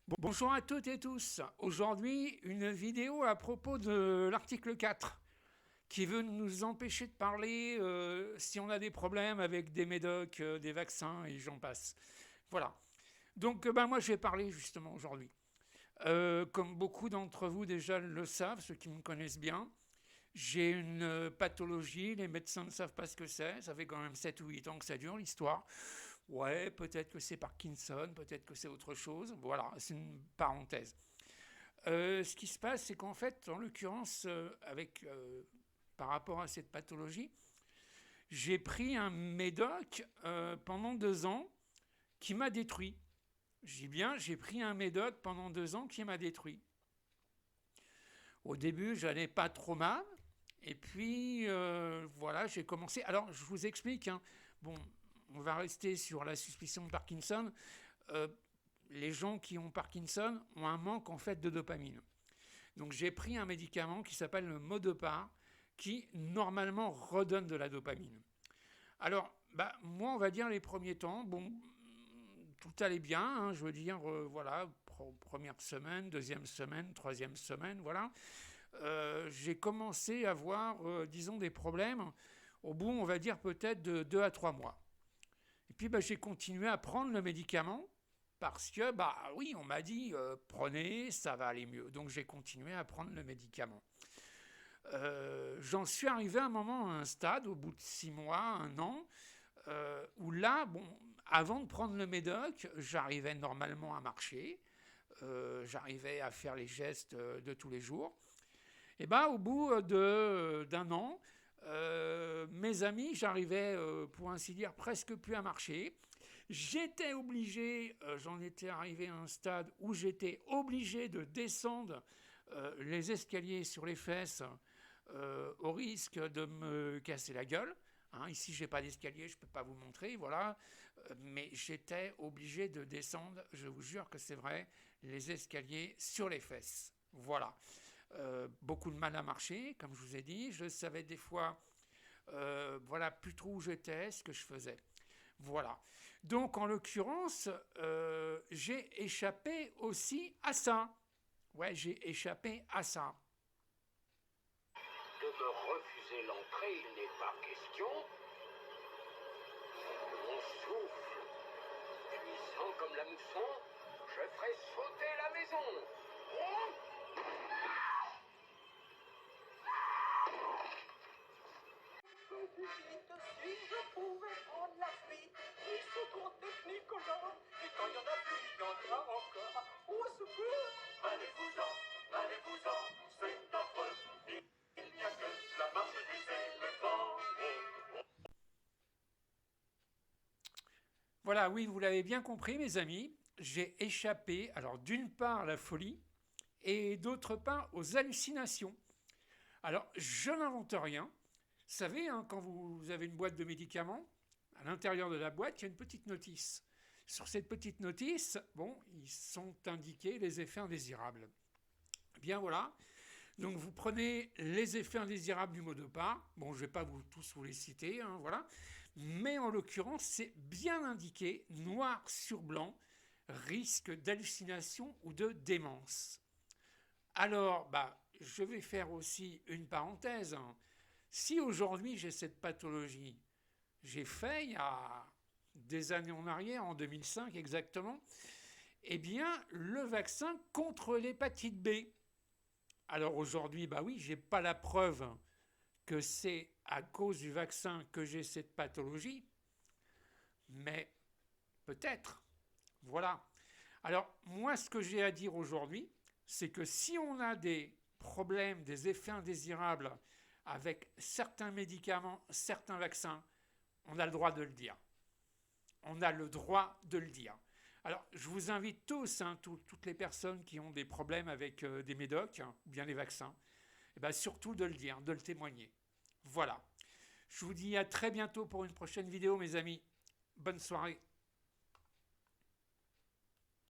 Bonjour à toutes et tous. Aujourd'hui, une vidéo à propos de l'article 4 qui veut nous empêcher de parler si on a des problèmes avec des médocs, des vaccins et j'en passe. Voilà. Donc moi je vais parler justement aujourd'hui. Comme beaucoup d'entre vous déjà le savent, ceux qui me connaissent bien, j'ai une pathologie, les médecins ne savent pas ce que c'est, ça fait quand même 7 ou 8 ans que ça dure l'histoire. Ouais, peut-être que c'est Parkinson, peut-être que c'est autre chose, voilà, c'est une parenthèse. Ce qui se passe, c'est qu'en fait, en l'occurrence, par rapport à cette pathologie, j'ai pris un médoc pendant 2 ans qui m'a détruit. Je dis bien, j'ai pris un médoc pendant 2 ans qui m'a détruit. Au début, j'allais pas trop mal. Et puis, voilà, j'ai commencé. Alors, je vous explique. Hein. Bon, on va rester sur la suspicion de Parkinson. Euh, les gens qui ont Parkinson ont un manque en fait de dopamine. Donc, j'ai pris un médicament qui s'appelle le Modepar, qui normalement redonne de la dopamine. Alors, moi, on va dire les premiers temps, bon, tout allait bien, hein, je veux dire, voilà, première semaine, deuxième semaine, troisième semaine, voilà. J'ai commencé à avoir, disons, des problèmes au bout, on va dire, peut-être de 2 à 3 mois. Et puis, j'ai continué à prendre le médicament parce que, oui, on m'a dit, prenez, ça va aller mieux. Donc, j'ai continué à prendre le médicament. J'en suis arrivé à un moment, à un stade, au bout de 6 mois, 1 an, où là, bon, avant de prendre le médoc, j'arrivais normalement à marcher, j'arrivais à faire les gestes de tous les jours. Et au bout d'un an, mes amis, j'arrivais, pour ainsi dire, presque plus à marcher. J'étais obligé, j'en étais arrivé à un stade où j'étais obligé de descendre les escaliers sur les fesses au risque de me casser la gueule. Hein, ici, je n'ai pas d'escalier, je ne peux pas vous montrer, voilà. Mais j'étais obligé de descendre, je vous jure que c'est vrai, les escaliers sur les fesses. Voilà. Beaucoup de mal à marcher, comme je vous ai dit. Je savais des fois, voilà, plus trop où j'étais, ce que je faisais. Voilà. Donc, en l'occurrence, j'ai échappé aussi à ça. Ouais, j'ai échappé à ça. De me refuser l'entrée, il n'est pas question. Mon souffle, puissant comme la mousson, je ferai sauter la maison. Si je pouvais prendre la suite, les secours techniques là, et quand il y en a plus, il y en a encore. Au secours! Allez-vous-en, c'est affreux. Il n'y a que la marche des éléphants. Voilà, oui, vous l'avez bien compris, mes amis. J'ai échappé, alors d'une part à la folie, et d'autre part aux hallucinations. Alors, je n'invente rien. Vous savez, hein, quand vous avez une boîte de médicaments, à l'intérieur de la boîte, il y a une petite notice. Sur cette petite notice, bon, ils sont indiqués les effets indésirables. Bien voilà. Donc vous prenez les effets indésirables du Modepar. Bon, je ne vais pas tous vous les citer, hein, voilà. Mais en l'occurrence, c'est bien indiqué, noir sur blanc, risque d'hallucination ou de démence. Alors, je vais faire aussi une parenthèse. Hein. Si aujourd'hui j'ai cette pathologie, j'ai fait il y a des années en arrière, en 2005 exactement, eh bien, le vaccin contre l'hépatite B. Alors aujourd'hui, oui, j'ai pas la preuve que c'est à cause du vaccin que j'ai cette pathologie, mais peut-être. Voilà. Alors moi, ce que j'ai à dire aujourd'hui, c'est que si on a des problèmes, des effets indésirables avec certains médicaments, certains vaccins, on a le droit de le dire. On a le droit de le dire. Alors, je vous invite tous, hein, toutes les personnes qui ont des problèmes avec des médocs, hein, ou bien les vaccins, surtout de le dire, de le témoigner. Voilà. Je vous dis à très bientôt pour une prochaine vidéo, mes amis. Bonne soirée.